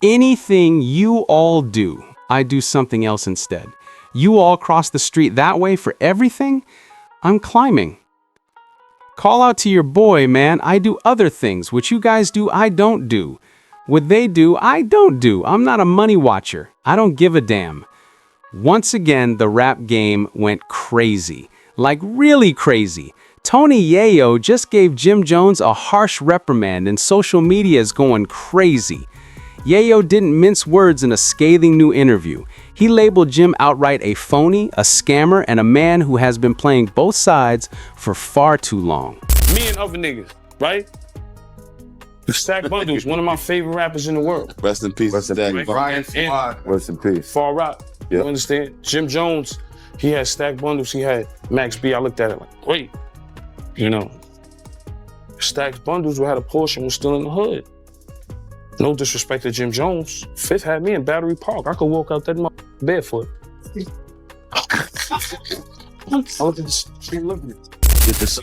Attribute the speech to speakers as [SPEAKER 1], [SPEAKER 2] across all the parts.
[SPEAKER 1] Anything you all do, I do something else instead. You all cross the street that way for everything? I'm climbing. Call out to your boy, man. I do other things. What you guys do, I don't do. What they do, I don't do. I'm not a money watcher. I don't give a damn. Once again, the rap game went crazy. Like really crazy. Tony Yayo just gave Jim Jones a harsh reprimand and social media is going crazy. Yayo didn't mince words in a scathing new interview. He labeled Jim outright a phony, a scammer, and a man who has been playing both sides for far too long.
[SPEAKER 2] Me and other niggas, right? Stack Bundles, one of my favorite rappers in the world.
[SPEAKER 3] Rest in peace.
[SPEAKER 4] Rest in peace. Rest in peace.
[SPEAKER 2] Far Rock.
[SPEAKER 3] Yep.
[SPEAKER 2] You understand? Jim Jones, he had Stack Bundles, he had Max B. I looked at it like, wait, you know, Stack Bundles had a portion was still in the hood. No disrespect to Jim Jones. Fifth had me in Battery Park. I could walk out that barefoot.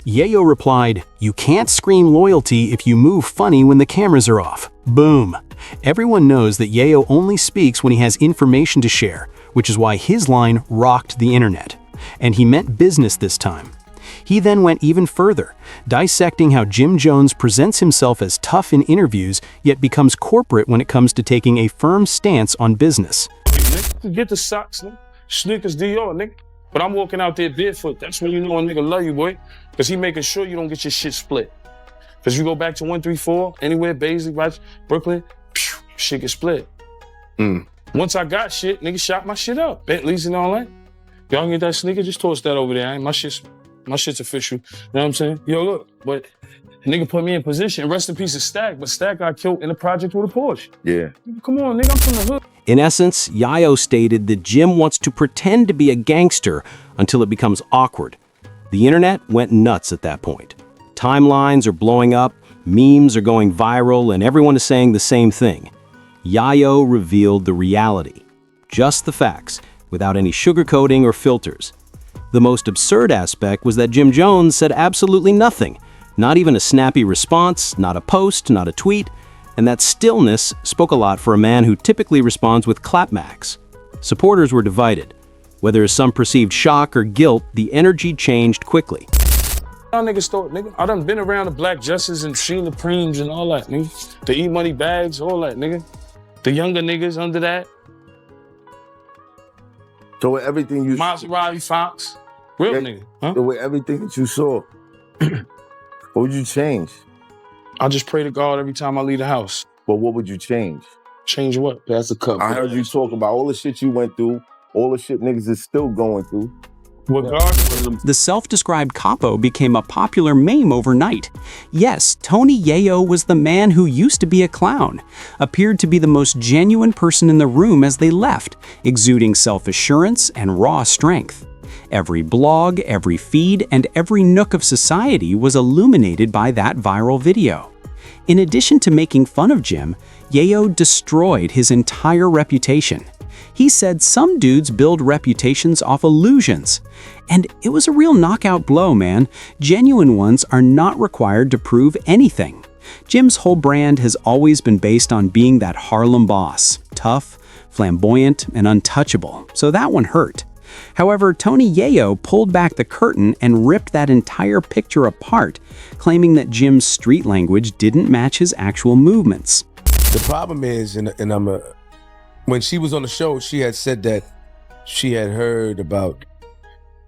[SPEAKER 1] Yayo replied, "You can't scream loyalty if you move funny when the cameras are off." Boom. Everyone knows that Yayo only speaks when he has information to share, which is why his line rocked the internet. And he meant business this time. He then went even further, dissecting how Jim Jones presents himself as tough in interviews, yet becomes corporate when it comes to taking a firm stance on business.
[SPEAKER 2] Get the socks, nigga. Sneakers Dior, nigga. But I'm walking out there barefoot. That's when you know a nigga love you, boy. Because he making sure you don't get your shit split. Because you go back to 134, anywhere, Baisley, right, Brooklyn, phew, shit get split. Once I got shit, nigga shot my shit up. Bentleys and all that. Y'all can get that sneaker, just toss that over there. My shit's official. You know what I'm saying? Yo, look, but a nigga put me in position. Rest in peace of Stack, but Stack got killed in the project with a Porsche.
[SPEAKER 4] Yeah.
[SPEAKER 2] Come on, nigga, I'm from the hood.
[SPEAKER 1] In essence, Yayo stated that Jim wants to pretend to be a gangster until it becomes awkward. The internet went nuts at that point. Timelines are blowing up, memes are going viral, and everyone is saying the same thing. Yayo revealed the reality. Just the facts, without any sugarcoating or filters. The most absurd aspect was that Jim Jones said absolutely nothing. Not even a snappy response, not a post, not a tweet. And that stillness spoke a lot for a man who typically responds with clapbacks. Supporters were divided. Whether as some perceived shock or guilt, the energy changed quickly.
[SPEAKER 2] Y'all niggas thought, nigga, I done been around the Black Justice and Sheena Preems and all that, nigga. The E-Money Bags, all that, nigga. The younger niggas under that.
[SPEAKER 4] So with everything you
[SPEAKER 2] Maserati Fox. Real nigga, huh?
[SPEAKER 4] So with everything that you saw, what would you change?
[SPEAKER 2] I just pray to God every time I leave the house.
[SPEAKER 4] But what would you change?
[SPEAKER 2] Change what?
[SPEAKER 3] That's a cup.
[SPEAKER 4] I heard you talk about all the shit you went through, all the shit niggas is still going through.
[SPEAKER 2] What God?
[SPEAKER 1] The self-described capo became a popular meme overnight. Yes, Tony Yayo was the man who used to be a clown, appeared to be the most genuine person in the room as they left, exuding self-assurance and raw strength. Every blog, every feed, and every nook of society was illuminated by that viral video. In addition to making fun of Jim, Yayo destroyed his entire reputation. He said some dudes build reputations off illusions. And it was a real knockout blow, man. Genuine ones are not required to prove anything. Jim's whole brand has always been based on being that Harlem boss, tough, flamboyant, and untouchable, so that one hurt. However, Tony Yayo pulled back the curtain and ripped that entire picture apart, claiming that Jim's street language didn't match his actual movements.
[SPEAKER 5] The problem is, when she was on the show, she had said that she had heard about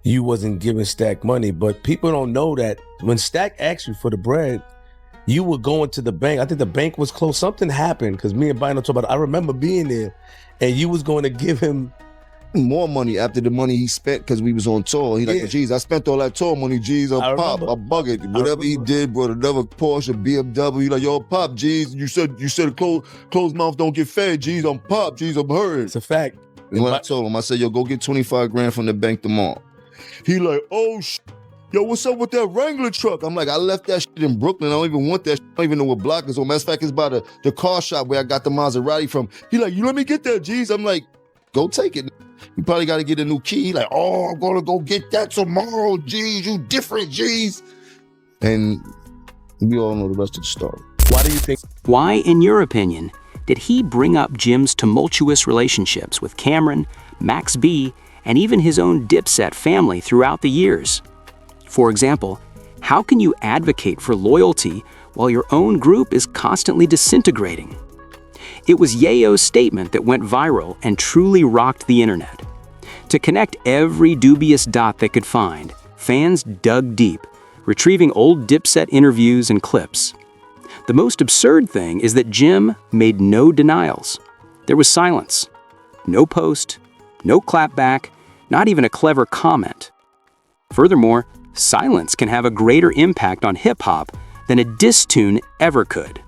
[SPEAKER 5] you wasn't giving Stack money, but people don't know that when Stack asked you for the bread, you were going to the bank. I think the bank was closed. Something happened because me and Bino talked about it. I remember being there, and you was going to give him
[SPEAKER 6] more money after the money he spent because we was on tour. He like, geez, I spent all that tour money, geez, on Pop, I bug it. Whatever he did, brought another Porsche, BMW. He like, yo, Pop, geez, you said closed mouth don't get fed, geez, I'm Pop, geez, I'm hurting.
[SPEAKER 5] It's a fact.
[SPEAKER 6] And when I told him, I said, yo, go get 25 grand from the bank tomorrow. He like, oh, yo, what's up with that Wrangler truck? I'm like, I left that shit in Brooklyn. I don't even want that shit. I don't even know what block it's on. Matter of fact, it's by the car shop where I got the Maserati from. He like, you let me get that, geez. I'm like, go take it. You probably got to get a new key. He like, oh, I'm going to go get that tomorrow, geez. You different, geez. And we all know the rest of the story.
[SPEAKER 5] Why do you think?
[SPEAKER 1] Why, in your opinion, did he bring up Jim's tumultuous relationships with Cameron, Max B, and even his own Dipset family throughout the years. For example, how can you advocate for loyalty while your own group is constantly disintegrating? It was Yayo's statement that went viral and truly rocked the internet. To connect every dubious dot they could find, fans dug deep, retrieving old Dipset interviews and clips. The most absurd thing is that Jim made no denials. There was silence. No post, no clapback, not even a clever comment. Furthermore, silence can have a greater impact on hip-hop than a diss tune ever could.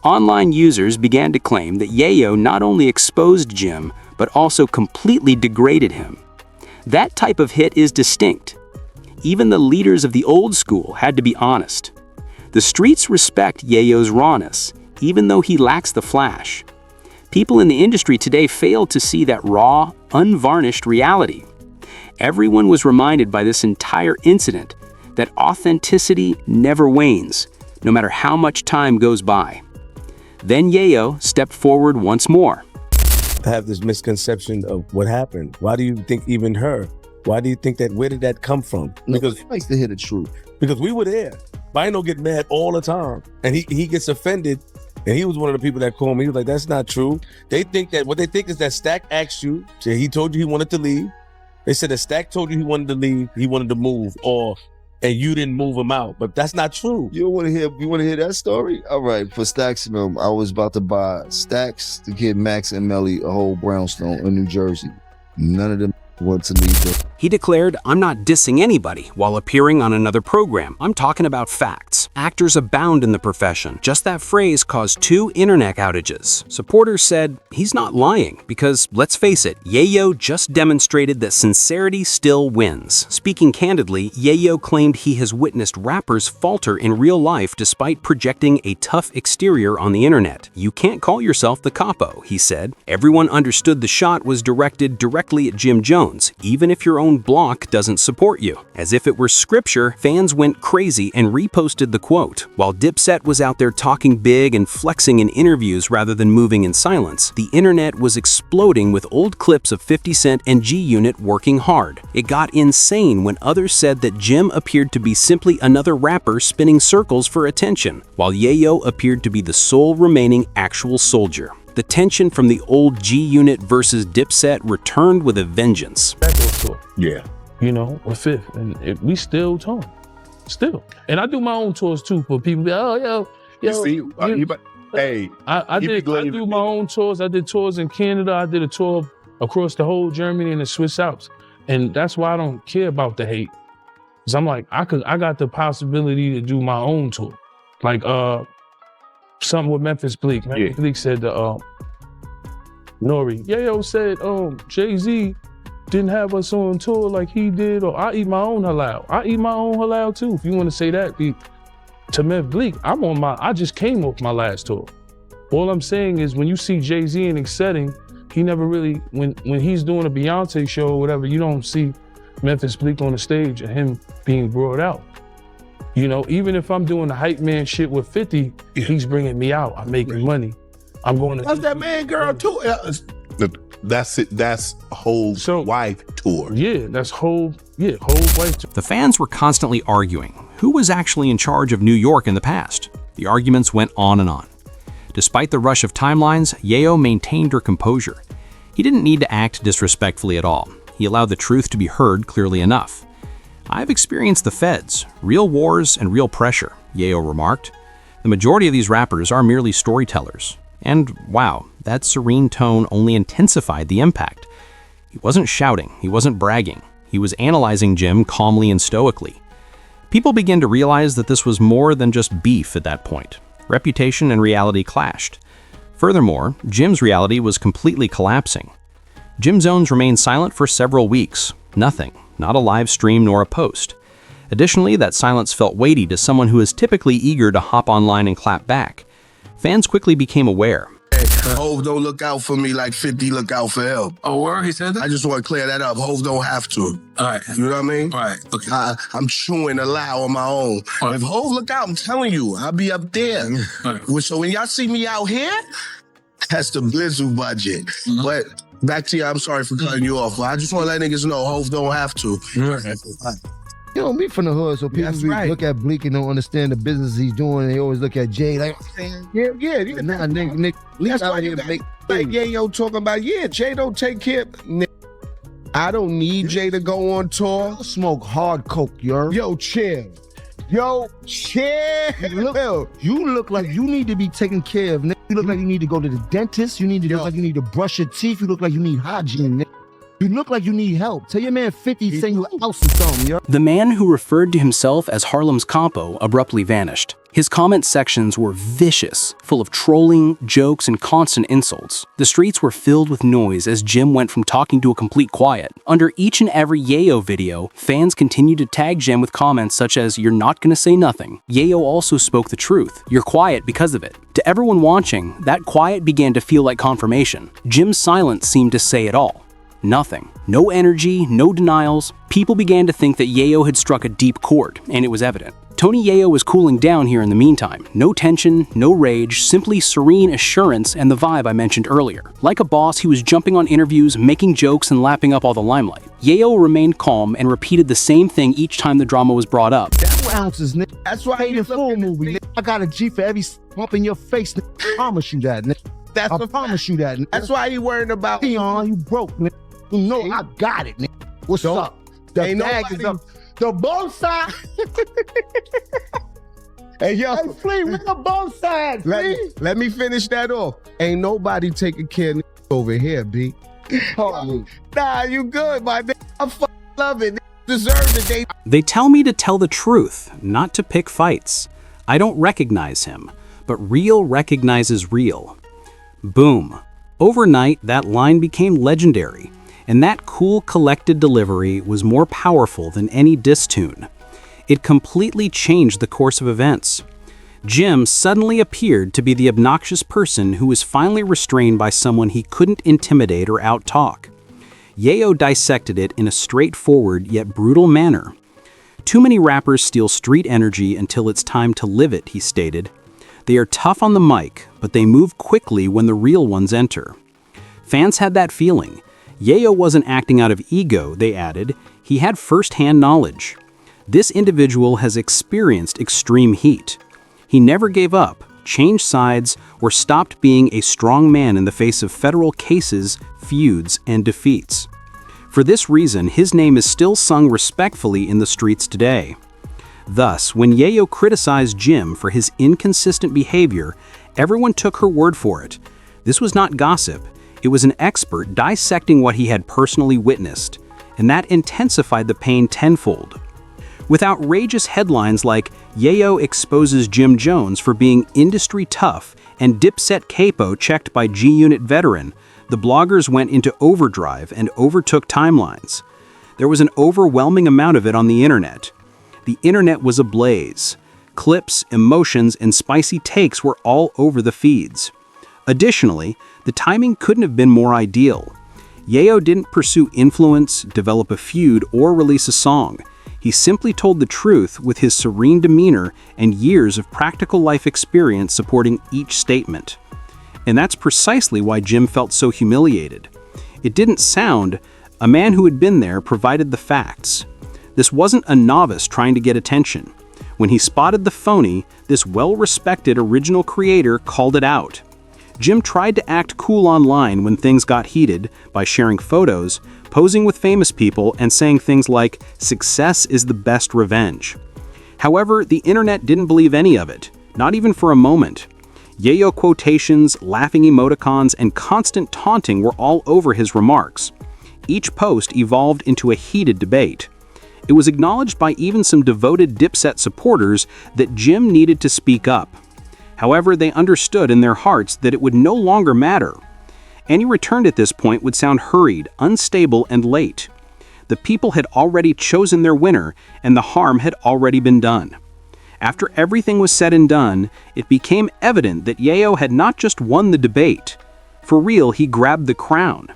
[SPEAKER 1] Online users began to claim that Yayo not only exposed Jim, but also completely degraded him. That type of hit is distinct. Even the leaders of the old school had to be honest. The streets respect Yayo's rawness, even though he lacks the flash. People in the industry today fail to see that raw, unvarnished reality. Everyone was reminded by this entire incident that authenticity never wanes, no matter how much time goes by. Then Yayo stepped forward once more.
[SPEAKER 5] I have this misconception of what happened. Why do you think even her? Why do you think that? Where did that come from?
[SPEAKER 6] Because he likes to hear the truth.
[SPEAKER 5] Because we were there. Bino get mad all the time, and he gets offended. And he was one of the people that called me. He was like, "That's not true." They think that what they think is that Stack asked you. So he told you he wanted to leave. They said that Stack told you he wanted to leave. He wanted to move, and you didn't move him out. But that's not true.
[SPEAKER 6] You want to hear that story? All right, for Stacks and them, I was about to buy Stacks to give Max and Melly a whole brownstone in New Jersey. None of them want to leave them.
[SPEAKER 1] He declared, "I'm not dissing anybody," while appearing on another program. "I'm talking about facts. Actors abound in the profession." Just that phrase caused 2 internet outages. Supporters said he's not lying because, let's face it, Yayo just demonstrated that sincerity still wins. Speaking candidly, Yayo claimed he has witnessed rappers falter in real life despite projecting a tough exterior on the internet. "You can't call yourself the capo," he said. "Everyone understood the shot was directed directly at Jim Jones, even if your own block doesn't support you." As if it were scripture, fans went crazy and reposted the quote. While Dipset was out there talking big and flexing in interviews rather than moving in silence, the internet was exploding with old clips of 50 Cent and G-Unit working hard. It got insane when others said that Jim appeared to be simply another rapper spinning circles for attention, while Yayo appeared to be the sole remaining actual soldier. The tension from the old G-Unit versus Dipset returned with a vengeance.
[SPEAKER 2] Yeah. You know, a fifth. And we still touring. Still. And I do my own tours too for people. Oh, yo. I do my own tours. I did tours in Canada. I did a tour across the whole Germany and the Swiss Alps. And that's why I don't care about the hate. Because I'm like, I got the possibility to do my own tour. Like, something with Memphis Bleak. Memphis Bleak said to Nori, Yayo said, Jay-Z didn't have us on tour like he did, or I eat my own halal. I eat my own halal too. If you want to say that, to Memphis Bleak, I just came off my last tour. All I'm saying is when you see Jay-Z in a setting, he never really, when he's doing a Beyonce show or whatever, you don't see Memphis Bleak on the stage and him being brought out. You know, even if I'm doing the hype man shit with 50, he's bringing me out. I'm making money. I'm going to.
[SPEAKER 3] That's that man girl too. That's it. That's Hove's wife tour.
[SPEAKER 2] Yeah, that's Hove's wife tour.
[SPEAKER 1] The fans were constantly arguing who was actually in charge of New York in the past. The arguments went on and on. Despite the rush of timelines, Yayo maintained her composure. He didn't need to act disrespectfully at all. He allowed the truth to be heard clearly enough. "I've experienced the feds, real wars, and real pressure," Yayo remarked. "The majority of these rappers are merely storytellers." And wow, that serene tone only intensified the impact. He wasn't shouting, he wasn't bragging. He was analyzing Jim calmly and stoically. People began to realize that this was more than just beef at that point. Reputation and reality clashed. Furthermore, Jim's reality was completely collapsing. Jim Jones remained silent for several weeks. Nothing. Not a live stream nor a post. Additionally, that silence felt weighty to someone who is typically eager to hop online and clap back. Fans quickly became aware.
[SPEAKER 3] Hove don't look out for me like 50 look out for him.
[SPEAKER 7] Oh, where? He said that?
[SPEAKER 3] I just want to clear that up. Hove don't have to.
[SPEAKER 7] All right.
[SPEAKER 3] You know what I mean?
[SPEAKER 7] All right. Okay.
[SPEAKER 3] I'm chewing a lie on my own.
[SPEAKER 7] Right.
[SPEAKER 3] If Hove look out, I'm telling you, I'll be up there.
[SPEAKER 7] Right.
[SPEAKER 3] So when y'all see me out here,
[SPEAKER 7] That's the Blizzle budget. But back to you, I'm sorry for cutting you off. But I just want to let niggas know Hov don't have to.
[SPEAKER 8] You know, me from the hood, so people look at Bleak and don't understand the business he's doing. They always look at Jay like, yeah. Nah, nigga,
[SPEAKER 7] That's why you make like Yayo talking about, Jay don't take care. I don't need Jay to go on tour.
[SPEAKER 8] Smoke hard coke,
[SPEAKER 7] Yo, chill. You
[SPEAKER 8] look like you need to be taken care of, nigga. You look like you need to go to the dentist. You need to look like you need to brush your teeth. You look like you need hygiene, nigga. You look like you need help. Tell your man 50 send you a house or something,
[SPEAKER 1] The man who referred to himself as Harlem's Capo abruptly vanished. His comment sections were vicious, full of trolling, jokes, and constant insults. The streets were filled with noise as Jim went from talking to a complete quiet. Under each and every Yayo video, fans continued to tag Jim with comments such as, "You're not gonna say nothing." Yayo also spoke the truth. "You're quiet because of it." To everyone watching, that quiet began to feel like confirmation. Jim's silence seemed to say it all. Nothing. No energy, no denials. People began to think that Yayo had struck a deep chord, and it was evident. Tony Yayo was cooling down here in the meantime. No tension, no rage, simply serene assurance and the vibe I mentioned earlier. Like a boss, he was jumping on interviews, making jokes, and lapping up all the limelight. Yayo remained calm and repeated the same thing each time the drama was brought up.
[SPEAKER 8] That's ounces, nigga. That's why I hate a full movie, nigga. I got a G for every bump in your face, nigga. I promise you that, nigga. I promise you that, nigga.
[SPEAKER 7] That's why he worried about
[SPEAKER 8] Leon, you broke, nigga. You know I got it, nigga. What's up? The
[SPEAKER 7] ain't
[SPEAKER 8] bag is up. The both sides.
[SPEAKER 7] Hey, yo.
[SPEAKER 8] Hey, Flea, where the both sides,
[SPEAKER 7] Let me finish that off. Ain't nobody taking care of over here, B. Nah, you good, my nigga. I love it. Deserve it.
[SPEAKER 1] They tell me to tell the truth, not to pick fights. I don't recognize him, but real recognizes real. Boom. Overnight, that line became legendary. And that cool, collected delivery was more powerful than any diss tune. It completely changed the course of events. Jim suddenly appeared to be the obnoxious person who was finally restrained by someone he couldn't intimidate or out-talk. Yayo dissected it in a straightforward yet brutal manner. "Too many rappers steal street energy until it's time to live it," he stated. "They are tough on the mic, but they move quickly when the real ones enter." Fans had that feeling. Yayo wasn't acting out of ego, they added. He had first-hand knowledge. This individual has experienced extreme heat. He never gave up, changed sides, or stopped being a strong man in the face of federal cases, feuds, and defeats. For this reason, his name is still sung respectfully in the streets today. Thus, when Yayo criticized Jim for his inconsistent behavior, everyone took her word for it. This was not gossip. It was an expert dissecting what he had personally witnessed, and that intensified the pain tenfold. With outrageous headlines like "Yayo exposes Jim Jones for being industry tough" and "Dipset Capo checked by G-Unit veteran," the bloggers went into overdrive and overtook timelines. There was an overwhelming amount of it on the internet. The internet was ablaze. Clips, emotions, and spicy takes were all over the feeds. Additionally, the timing couldn't have been more ideal. Yayo didn't pursue influence, develop a feud, or release a song. He simply told the truth with his serene demeanor and years of practical life experience supporting each statement. And that's precisely why Jim felt so humiliated. It didn't sound, a man who had been there provided the facts. This wasn't a novice trying to get attention. When he spotted the phony, this well-respected original creator called it out. Jim tried to act cool online when things got heated by sharing photos, posing with famous people, and saying things like, "Success is the best revenge." However, the internet didn't believe any of it, not even for a moment. Yayo quotations, laughing emoticons, and constant taunting were all over his remarks. Each post evolved into a heated debate. It was acknowledged by even some devoted Dipset supporters that Jim needed to speak up. However, they understood in their hearts that it would no longer matter. Any return at this point would sound hurried, unstable, and late. The people had already chosen their winner, and the harm had already been done. After everything was said and done, it became evident that Yayo had not just won the debate. For real, he grabbed the crown.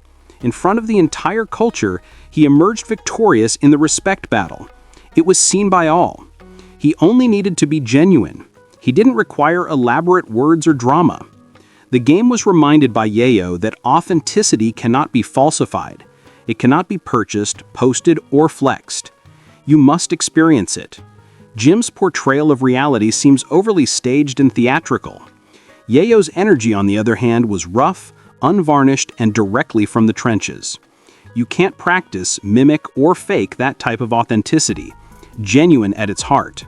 [SPEAKER 1] In front of the entire culture, he emerged victorious in the respect battle. It was seen by all. He only needed to be genuine. He didn't require elaborate words or drama. The game was reminded by Yayo that authenticity cannot be falsified. It cannot be purchased, posted, or flexed. You must experience it. Jim's portrayal of reality seems overly staged and theatrical. Yayo's energy, on the other hand, was rough, unvarnished, and directly from the trenches. You can't practice, mimic, or fake that type of authenticity, genuine at its heart.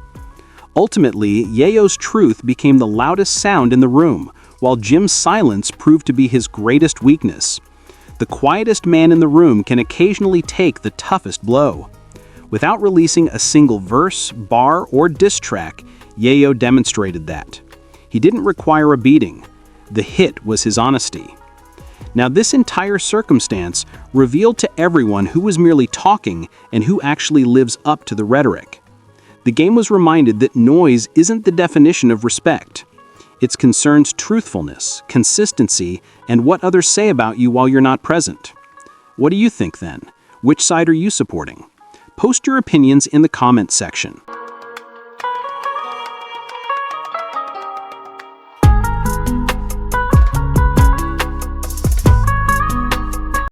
[SPEAKER 1] Ultimately, Yayo's truth became the loudest sound in the room, while Jim's silence proved to be his greatest weakness. The quietest man in the room can occasionally take the toughest blow. Without releasing a single verse, bar, or diss track, Yayo demonstrated that. He didn't require a beating. The hit was his honesty. Now, this entire circumstance revealed to everyone who was merely talking and who actually lives up to the rhetoric. The game was reminded that noise isn't the definition of respect. It concerns truthfulness, consistency, and what others say about you while you're not present. What do you think then? Which side are you supporting? Post your opinions in the comments section.